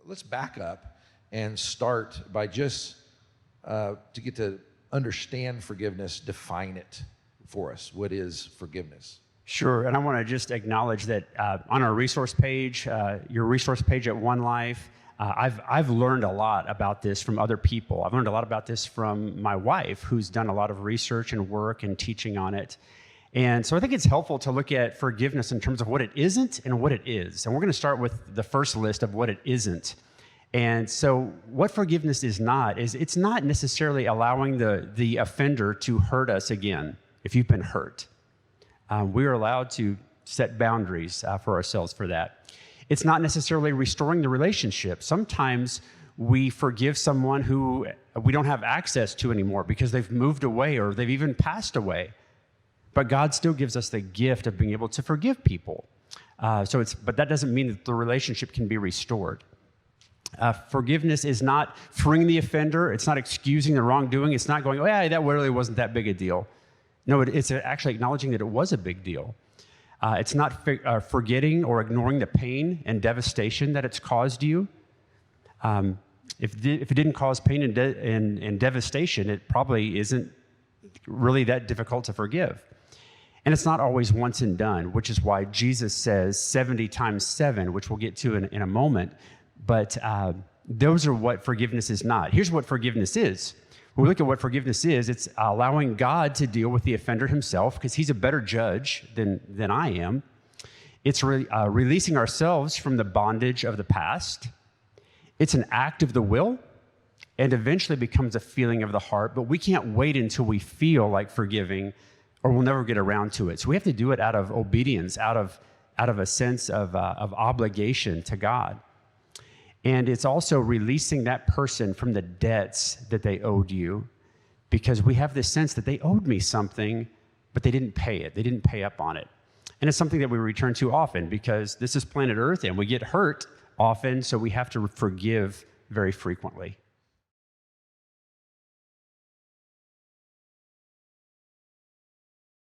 let's back up and start by just to get to understand forgiveness, define it for us. What is forgiveness? Sure, and I want to just acknowledge that on our resource page, your resource page at One Life, I've learned a lot about this from other people. I've learned a lot about this from my wife, who's done a lot of research and work and teaching on it. And so I think it's helpful to look at forgiveness in terms of what it isn't and what it is. And we're going to start with the first list of what it isn't. And so what forgiveness is not is it's not necessarily allowing the offender to hurt us again if you've been hurt. We are allowed to set boundaries for ourselves for that. It's not necessarily restoring the relationship. Sometimes we forgive someone who we don't have access to anymore because they've moved away or they've even passed away. But God still gives us the gift of being able to forgive people. But that doesn't mean that the relationship can be restored. Forgiveness is not freeing the offender. It's not excusing the wrongdoing. It's not going, oh yeah, that really wasn't that big a deal. No, it's actually acknowledging that it was a big deal. It's not forgetting or ignoring the pain and devastation that it's caused you. If it didn't cause pain and devastation, it probably isn't really that difficult to forgive. And it's not always once and done, which is why Jesus says 70 times 7, which we'll get to in a moment. But those are what forgiveness is not. Here's what forgiveness is. When we look at what forgiveness is, it's allowing God to deal with the offender himself because he's a better judge than I am. It's releasing ourselves from the bondage of the past. It's an act of the will and eventually becomes a feeling of the heart, but we can't wait until we feel like forgiving or we'll never get around to it. So we have to do it out of obedience, out of a sense of obligation to God. And it's also releasing that person from the debts that they owed you because we have this sense that they owed me something, but they didn't pay it. They didn't pay up on it. And it's something that we return to often because this is planet Earth and we get hurt often, so we have to forgive very frequently.